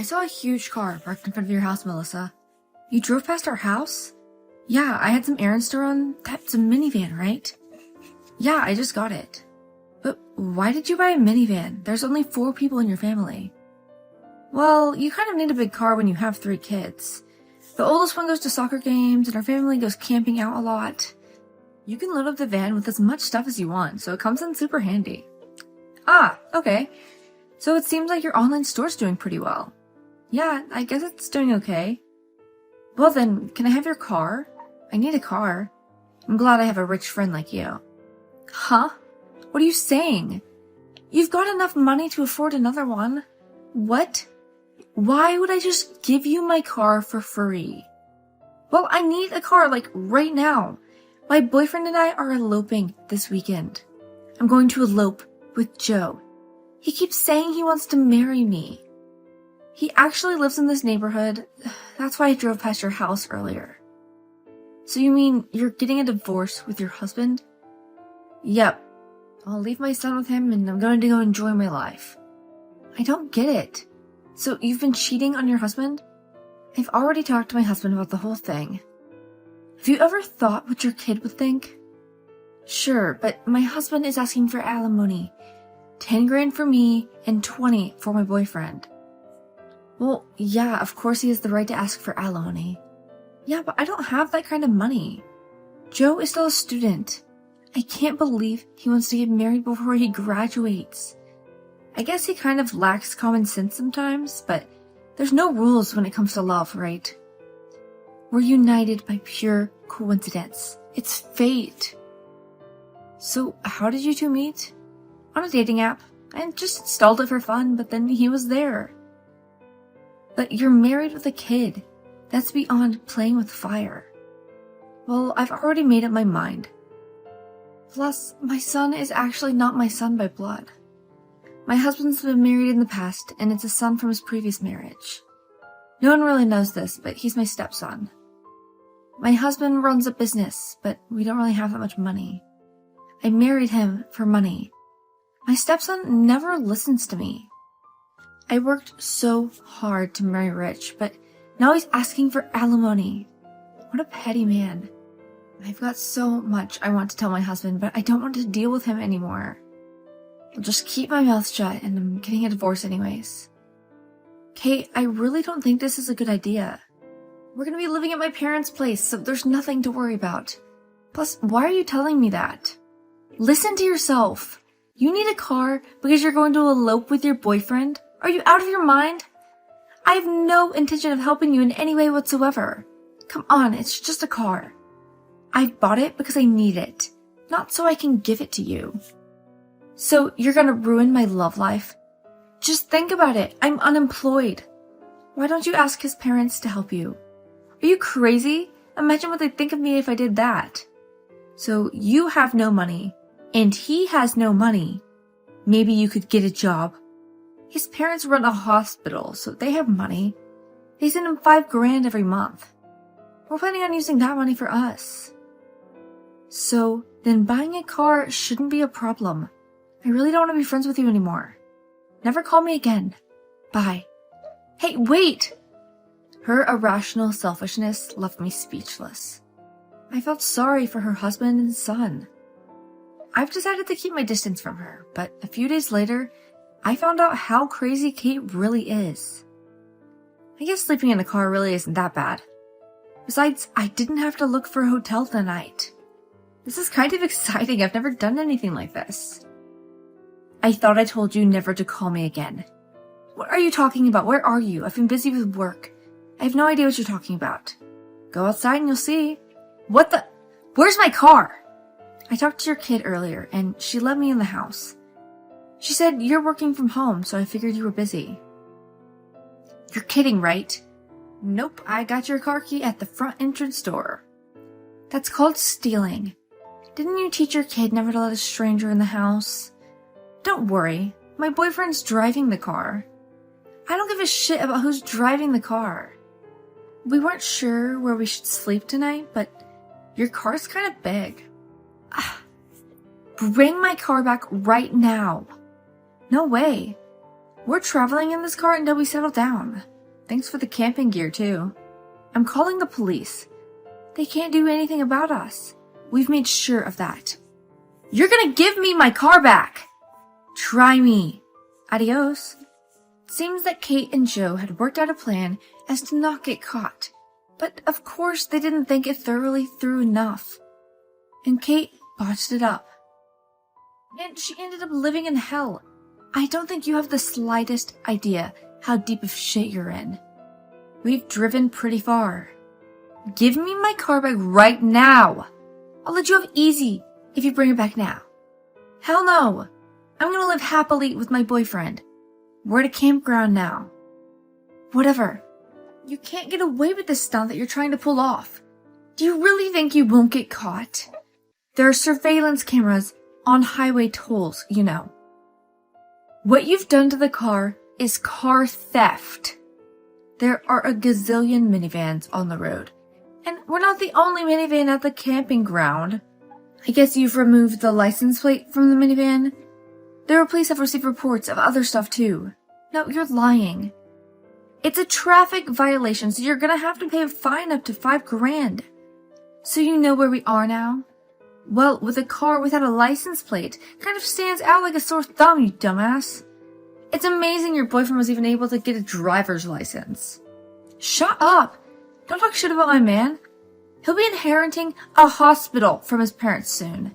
I saw a huge car parked in front of your house, Melissa. You drove past our house? Yeah, I had some errands to run. That's a minivan, right? Yeah, I just got it. But why did you buy a minivan? There's only 4 people in your family. Well, you kind of need a big car when you have 3 kids. The oldest one goes to soccer games, and our family goes camping out a lot. You can load up the van with as much stuff as you want, so it comes in super handy. Ah, okay. So it seems like your online store's doing pretty well. Yeah, I guess it's doing okay. Well then, can I have your car? I need a car. I'm glad I have a rich friend like you. Huh? What are you saying? You've got enough money to afford another one. What? Why would I just give you my car for free? Well, I need a car, like, right now. My boyfriend and I are eloping this weekend. I'm going to elope with Joe. He keeps saying he wants to marry me. He actually lives in this neighborhood. That's why I drove past your house earlier. So you mean you're getting a divorce with your husband? Yep. I'll leave my son with him and I'm going to go enjoy my life. I don't get it. So you've been cheating on your husband? I've already talked to my husband about the whole thing. Have you ever thought what your kid would think? Sure, but my husband is asking for alimony. 10 grand for me and 20 for my boyfriend. Well, yeah, of course he has the right to ask for alimony. Yeah, but I don't have that kind of money. Joe is still a student. I can't believe he wants to get married before he graduates. I guess he kind of lacks common sense sometimes, but there's no rules when it comes to love, right? We're united by pure coincidence. It's fate. So, how did you two meet? On a dating app. I just installed it for fun, but then he was there. But you're married with a kid. That's beyond playing with fire. Well, I've already made up my mind. Plus, my son is actually not my son by blood. My husband's been married in the past, and it's a son from his previous marriage. No one really knows this, but he's my stepson. My husband runs a business, but we don't really have that much money. I married him for money. My stepson never listens to me. I worked so hard to marry rich, but now he's asking for alimony. What a petty man. I've got so much I want to tell my husband, but I don't want to deal with him anymore. I'll just keep my mouth shut, and I'm getting a divorce anyways. Kate, I really don't think this is a good idea. We're gonna be living at my parents' place, so there's nothing to worry about. Plus, why are you telling me that? Listen to yourself. You need a car because you're going to elope with your boyfriend? Are you out of your mind? I have no intention of helping you in any way whatsoever. Come on, it's just a car. I bought it because I need it, not so I can give it to you. So you're gonna ruin my love life? Just think about it. I'm unemployed. Why don't you ask his parents to help you? Are you crazy? Imagine what they'd think of me if I did that. So you have no money, and he has no money. Maybe you could get a job. His parents run a hospital, so they have money. They send him 5 grand every month. We're planning on using that money for us. So then buying a car shouldn't be a problem. I really don't want to be friends with you anymore. Never call me again. Bye. Hey, wait! Her irrational selfishness left me speechless. I felt sorry for her husband and son. I've decided to keep my distance from her, but a few days later, I found out how crazy Kate really is. I guess sleeping in a car really isn't that bad. Besides, I didn't have to look for a hotel tonight. This is kind of exciting. I've never done anything like this. I thought I told you never to call me again. What are you talking about? Where are you? I've been busy with work. I have no idea what you're talking about. Go outside and you'll see. What the? Where's my car? I talked to your kid earlier, and she let me in the house. She said you're working from home, so I figured you were busy. You're kidding, right? Nope, I got your car key at the front entrance door. That's called stealing. Didn't you teach your kid never to let a stranger in the house? Don't worry, my boyfriend's driving the car. I don't give a shit about who's driving the car. We weren't sure where we should sleep tonight, but your car's kind of big. Bring my car back right now. No way. We're traveling in this car until we settle down. Thanks for the camping gear, too. I'm calling the police. They can't do anything about us. We've made sure of that. You're gonna give me my car back! Try me. Adios. It seems that Kate and Joe had worked out a plan as to not get caught. But of course they didn't think it thoroughly through enough. And Kate botched it up. And she ended up living in hell. I don't think you have the slightest idea how deep of shit you're in. We've driven pretty far. Give me my car back right now. I'll let you have easy if you bring it back now. Hell no. I'm gonna live happily with my boyfriend. We're at a campground now. Whatever. You can't get away with this stunt that you're trying to pull off. Do you really think you won't get caught? There are surveillance cameras on highway tolls, you know. What you've done to the car is car theft. There are a gazillion minivans on the road. And we're not the only minivan at the camping ground. I guess you've removed the license plate from the minivan? The police have received reports of other stuff too. No, you're lying. It's a traffic violation, so you're gonna have to pay a fine up to $5,000. So you know where we are now? Well, with a car without a license plate, kind of stands out like a sore thumb, you dumbass. It's amazing your boyfriend was even able to get a driver's license. Shut up! Don't talk shit about my man. He'll be inheriting a hospital from his parents soon.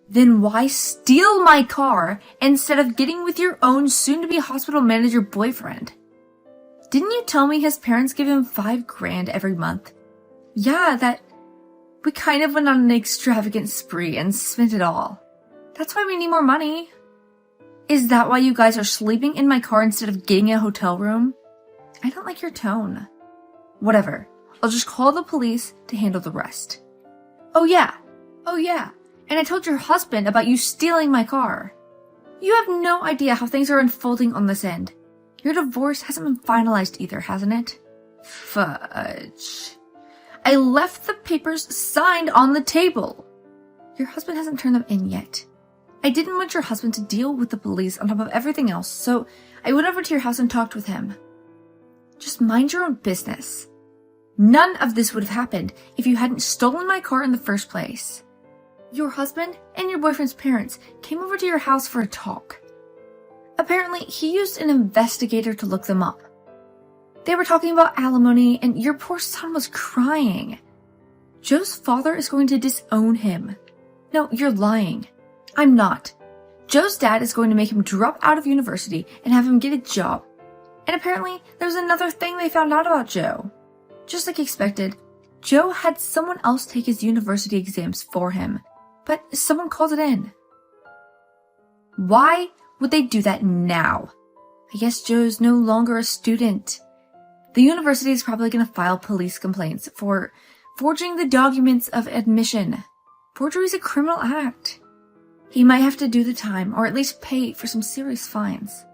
Then why steal my car instead of getting with your own soon-to-be hospital manager boyfriend? Didn't you tell me his parents give him $5,000 every month? Yeah, that... We kind of went on an extravagant spree and spent it all. That's why we need more money. Is that why you guys are sleeping in my car instead of getting a hotel room? I don't like your tone. Whatever. I'll just call the police to handle the rest. Oh yeah. And I told your husband about you stealing my car. You have no idea how things are unfolding on this end. Your divorce hasn't been finalized either, hasn't it? Fudge. I left the papers signed on the table. Your husband hasn't turned them in yet. I didn't want your husband to deal with the police on top of everything else, so I went over to your house and talked with him. Just mind your own business. None of this would have happened if you hadn't stolen my car in the first place. Your husband and your boyfriend's parents came over to your house for a talk. Apparently, he used an investigator to look them up. They were talking about alimony, and your poor son was crying. Joe's father is going to disown him. No, you're lying. I'm not. Joe's dad is going to make him drop out of university and have him get a job. And apparently, there's another thing they found out about Joe. Just like expected, Joe had someone else take his university exams for him, but someone called it in. Why would they do that now? I guess Joe's no longer a student. The university is probably going to file police complaints for forging the documents of admission. Forgery is a criminal act. He might have to do the time, or at least pay for some serious fines.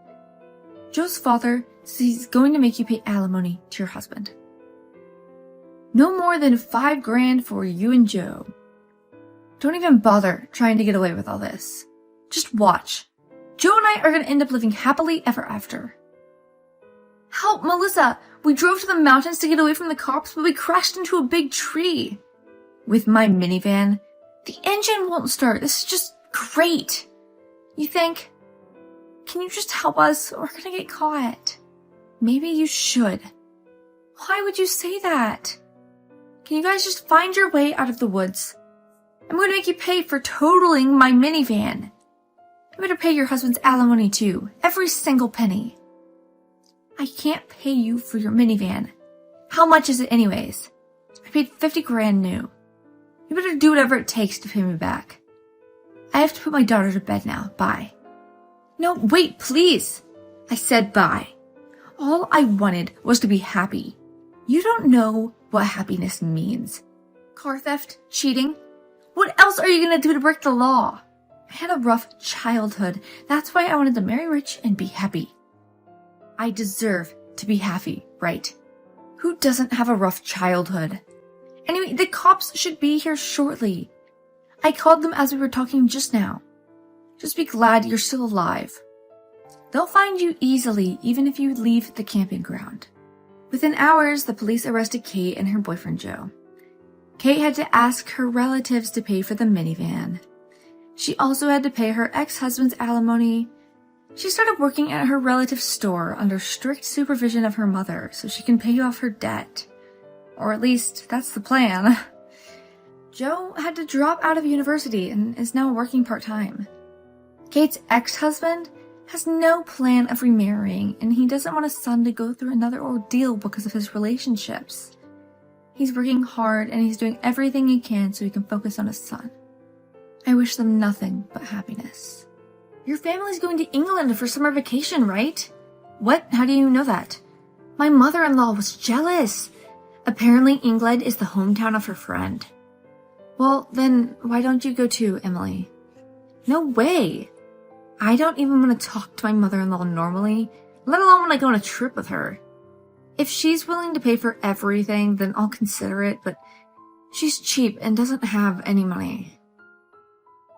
Joe's father says he's going to make you pay alimony to your husband. No more than $5,000 for you and Joe. Don't even bother trying to get away with all this. Just watch. Joe and I are going to end up living happily ever after. Help, Melissa! We drove to the mountains to get away from the cops, but we crashed into a big tree. With my minivan, the engine won't start. This is just great. You think? Can you just help us? We're gonna get caught. Maybe you should. Why would you say that? Can you guys just find your way out of the woods? I'm going to make you pay for totaling my minivan. You better pay your husband's alimony too. Every single penny. I can't pay you for your minivan. How much is it anyways? I paid $50,000 new. You better do whatever it takes to pay me back. I have to put my daughter to bed now. Bye. No, wait, please. I said bye. All I wanted was to be happy. You don't know what happiness means. Car theft, cheating. What else are you gonna do to break the law? I had a rough childhood. That's why I wanted to marry rich and be happy. I deserve to be happy, right? Who doesn't have a rough childhood? Anyway, the cops should be here shortly. I called them as we were talking just now. Just be glad you're still alive. They'll find you easily even if you leave the camping ground. Within hours, the police arrested Kate and her boyfriend Joe. Kate had to ask her relatives to pay for the minivan. She also had to pay her ex-husband's alimony. She started working at her relative's store under strict supervision of her mother so she can pay off her debt. Or at least, that's the plan. Joe had to drop out of university and is now working part-time. Kate's ex-husband has no plan of remarrying, and he doesn't want his son to go through another ordeal because of his relationships. He's working hard and he's doing everything he can so he can focus on his son. I wish them nothing but happiness. Your family's going to England for summer vacation, right? What? How do you know that? My mother-in-law was jealous. Apparently England is the hometown of her friend. Well, then why don't you go too, Emily? No way. I don't even want to talk to my mother-in-law normally, let alone when I go on a trip with her. If she's willing to pay for everything, then I'll consider it, but she's cheap and doesn't have any money.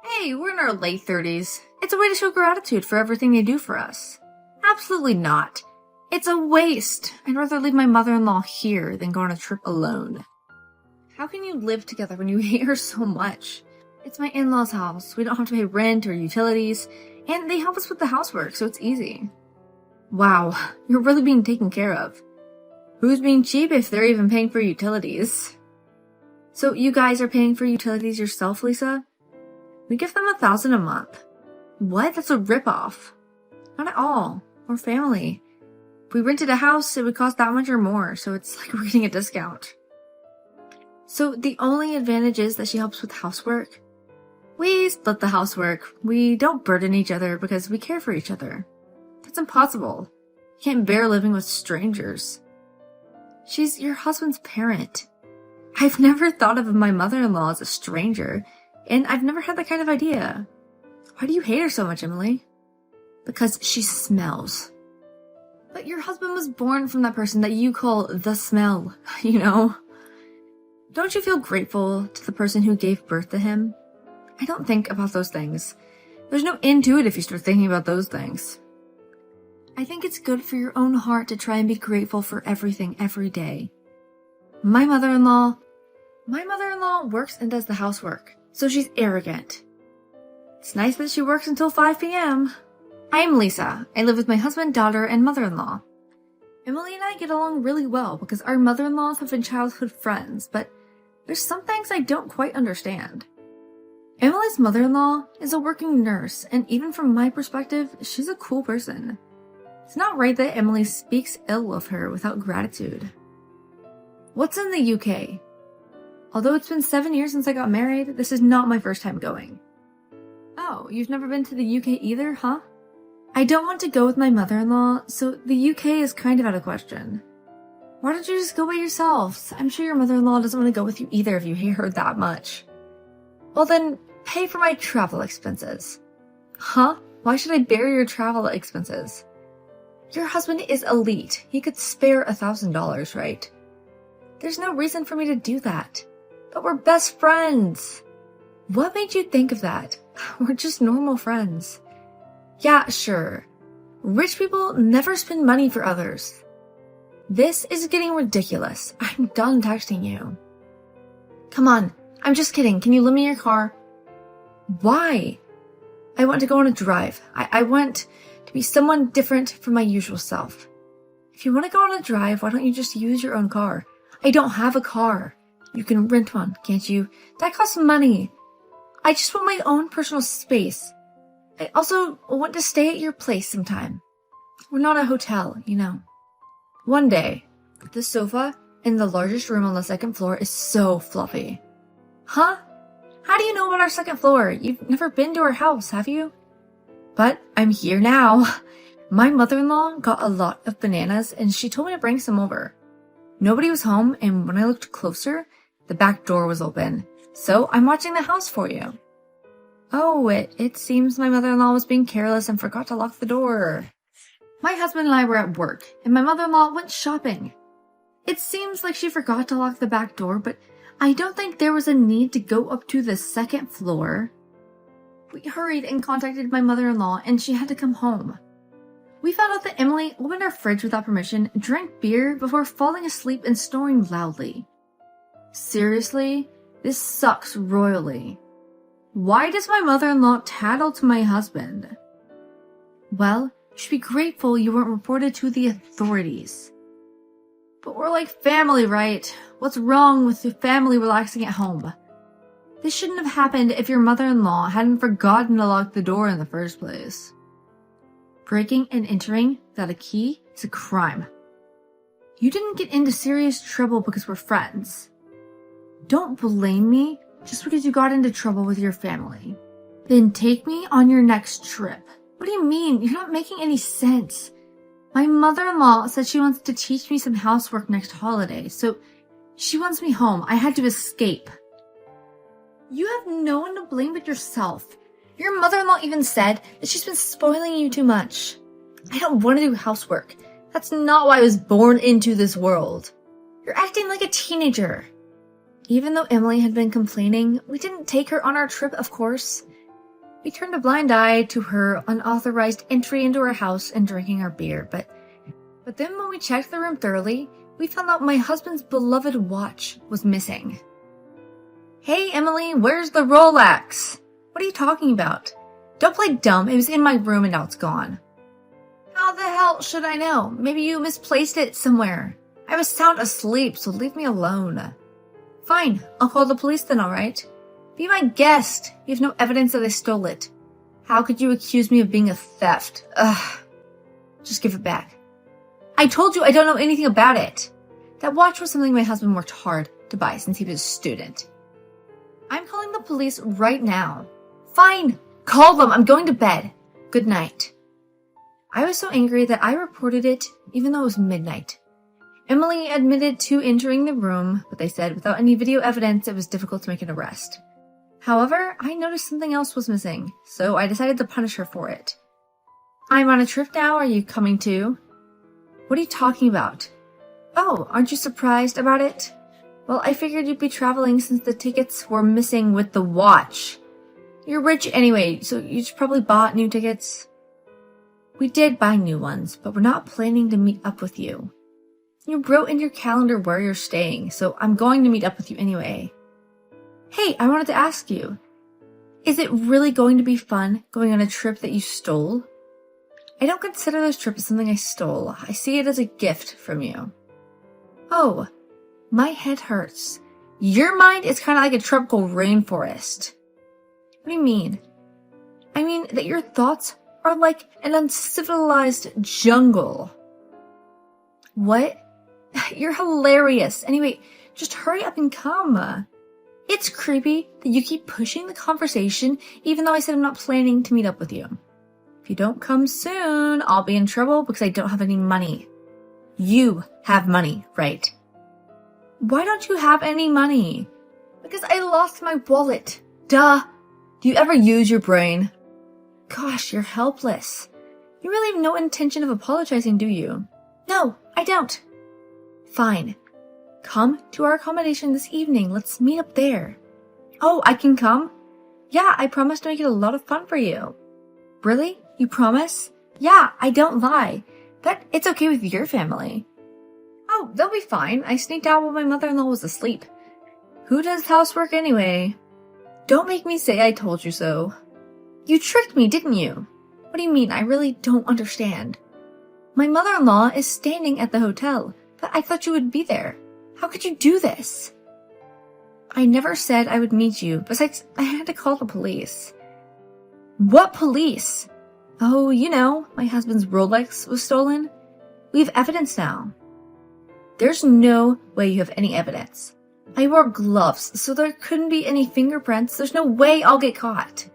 Hey, we're in our late 30s. It's a way to show gratitude for everything they do for us. Absolutely not. It's a waste. I'd rather leave my mother-in-law here than go on a trip alone. How can you live together when you hate her so much? It's my in-laws' house. We don't have to pay rent or utilities, and they help us with the housework, so it's easy. Wow, you're really being taken care of. Who's being cheap if they're even paying for utilities? So you guys are paying for utilities yourself, Lisa? We give them $1,000 a month. What? That's a ripoff. Not at all. We're family. If we rented a house, it would cost that much or more, so it's like we're getting a discount. So the only advantage is that she helps with housework. We split the housework. We don't burden each other because we care for each other. That's impossible. You can't bear living with strangers. She's your husband's parent. I've never thought of my mother-in-law as a stranger, and I've never had that kind of idea. Why do you hate her so much, Emily? Because she smells. But your husband was born from that person that you call the smell, you know? Don't you feel grateful to the person who gave birth to him? I don't think about those things. There's no end to it if you start thinking about those things. I think it's good for your own heart to try and be grateful for everything every day. My mother-in-law works and does the housework, so she's arrogant. It's nice that she works until 5 p.m. I'm Lisa. I live with my husband, daughter, and mother-in-law. Emily and I get along really well because our mother-in-laws have been childhood friends, but there's some things I don't quite understand. Emily's mother-in-law is a working nurse, and even from my perspective, she's a cool person. It's not right that Emily speaks ill of her without gratitude. What's in the UK? Although it's been 7 years since I got married, this is not my first time going. Oh, you've never been to the UK either, huh? I don't want to go with my mother-in-law, so the UK is kind of out of question. Why don't you just go by yourselves? I'm sure your mother-in-law doesn't want to go with you either if you hate her that much. Well then, pay for my travel expenses. Huh? Why should I bear your travel expenses? Your husband is elite. He could spare $1,000, right? There's no reason for me to do that. But we're best friends. What made you think of that? We're just normal friends. Yeah, sure. Rich people never spend money for others. This is getting ridiculous. I'm done texting you. Come on, I'm just kidding. Can you lend me your car? Why? I want to go on a drive. I want to be someone different from my usual self. If you want to go on a drive, why don't you just use your own car? I don't have a car. You can rent one, can't you? That costs money. I just want my own personal space. I also want to stay at your place sometime. We're not a hotel, you know. One day, the sofa in the largest room on the second floor is so fluffy. Huh? How do you know about our second floor? You've never been to our house, have you? But I'm here now. My mother-in-law got a lot of bananas and she told me to bring some over. Nobody was home, and when I looked closer, the back door was open. So I'm watching the house for you. Oh, it seems my mother-in-law was being careless and forgot to lock the door. My husband and I were at work, and my mother-in-law went shopping. It seems like she forgot to lock the back door, but I don't think there was a need to go up to the second floor. We hurried and contacted my mother-in-law, and she had to come home. We found out that Emily opened our fridge without permission, drank beer before falling asleep and snoring loudly. Seriously? This sucks royally. Why does my mother-in-law tattle to my husband? Well, you should be grateful you weren't reported to the authorities. But we're like family, right? What's wrong with your family relaxing at home? This shouldn't have happened if your mother-in-law hadn't forgotten to lock the door in the first place. Breaking and entering without a key is a crime. You didn't get into serious trouble because we're friends. Don't blame me just because you got into trouble with your family. Then take me on your next trip. What do you mean? You're not making any sense. My mother-in-law said she wants to teach me some housework next holiday, so she wants me home. I had to escape. You have no one to blame but yourself. Your mother-in-law even said that she's been spoiling you too much. I don't want to do housework. That's not why I was born into this world. You're acting like a teenager. Even though Emily had been complaining, we didn't take her on our trip, of course. We turned a blind eye to her unauthorized entry into our house and drinking our beer, but then when we checked the room thoroughly, we found out my husband's beloved watch was missing. Hey, Emily, where's the Rolex? What are you talking about? Don't play dumb. It was in my room and now it's gone. How the hell should I know? Maybe you misplaced it somewhere. I was sound asleep, so leave me alone. Fine, I'll call the police then, alright? Be my guest. You have no evidence that I stole it. How could you accuse me of being a theft? Ugh. Just give it back. I told you I don't know anything about it. That watch was something my husband worked hard to buy since he was a student. I'm calling the police right now. Fine, call them. I'm going to bed. Good night. I was so angry that I reported it even though it was midnight. Emily admitted to entering the room, but they said without any video evidence it was difficult to make an arrest. However, I noticed something else was missing, so I decided to punish her for it. I'm on a trip now. Are you coming too? What are you talking about? Oh, aren't you surprised about it? Well, I figured you'd be traveling since the tickets were missing with the watch. You're rich anyway, so you probably bought new tickets. We did buy new ones, but we're not planning to meet up with you. You wrote in your calendar where you're staying, so I'm going to meet up with you anyway. Hey, I wanted to ask you, is it really going to be fun going on a trip that you stole? I don't consider this trip as something I stole. I see it as a gift from you. Oh, my head hurts. Your mind is kind of like a tropical rainforest. What do you mean? I mean that your thoughts are like an uncivilized jungle. What? You're hilarious. Anyway, just hurry up and come. It's creepy that you keep pushing the conversation even though I said I'm not planning to meet up with you. If you don't come soon, I'll be in trouble because I don't have any money. You have money, right? Why don't you have any money? Because I lost my wallet. Duh. Do you ever use your brain? Gosh, you're helpless. You really have no intention of apologizing, do you? No, I don't. Fine. Come to our accommodation this evening. Let's meet up there. Oh, I can come? Yeah, I promise to make it a lot of fun for you. Really? You promise? Yeah, I don't lie. But it's okay with your family. Oh, they'll be fine. I sneaked out while my mother-in-law was asleep. Who does housework anyway? Don't make me say I told you so. You tricked me, didn't you? What do you mean? I really don't understand. My mother-in-law is standing at the hotel, but I thought you would be there. How could you do this? I never said I would meet you. Besides, I had to call the police. What police? Oh, you know, my husband's Rolex was stolen. We have evidence now. There's no way you have any evidence. I wore gloves, so there couldn't be any fingerprints. There's no way I'll get caught.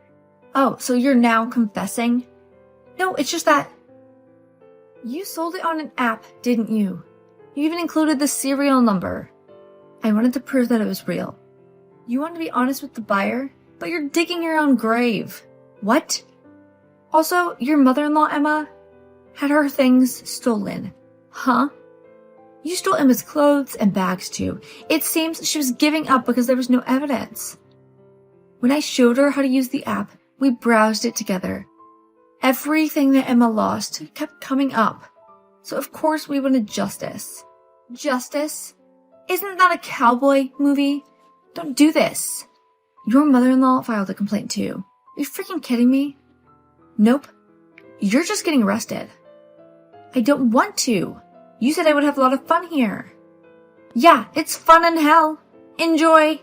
Oh, so you're now confessing? No, it's just that you sold it on an app, didn't you? You even included the serial number. I wanted to prove that it was real. You wanted to be honest with the buyer, but you're digging your own grave. What? Also, your mother-in-law, Emma, had her things stolen. Huh? You stole Emma's clothes and bags too. It seems she was giving up because there was no evidence. When I showed her how to use the app, we browsed it together. Everything that Emma lost kept coming up. So of course we wanted justice. Justice? Isn't that a cowboy movie? Don't do this. Your mother-in-law filed a complaint too. Are you freaking kidding me? Nope. You're just getting arrested. I don't want to. You said I would have a lot of fun here. Yeah, it's fun in hell. Enjoy.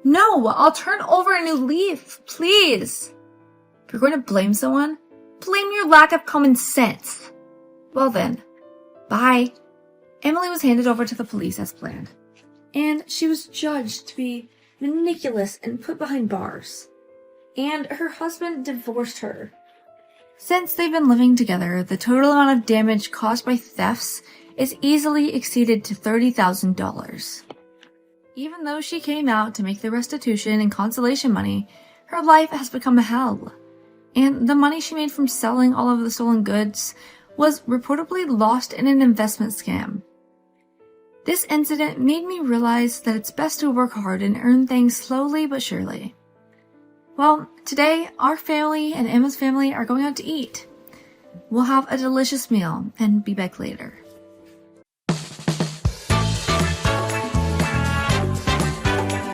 No, I'll turn over a new leaf, please. If you're going to blame someone, blame your lack of common sense. Well then, bye. Emily was handed over to the police as planned, and she was judged to be ridiculous and put behind bars. And her husband divorced her. Since they've been living together, the total amount of damage caused by thefts is easily exceeded to $30,000. Even though she came out to make the restitution and consolation money, her life has become a hell. And the money she made from selling all of the stolen goods was reportedly lost in an investment scam. This incident made me realize that it's best to work hard and earn things slowly but surely. Well, today, our family and Emma's family are going out to eat. We'll have a delicious meal and be back later.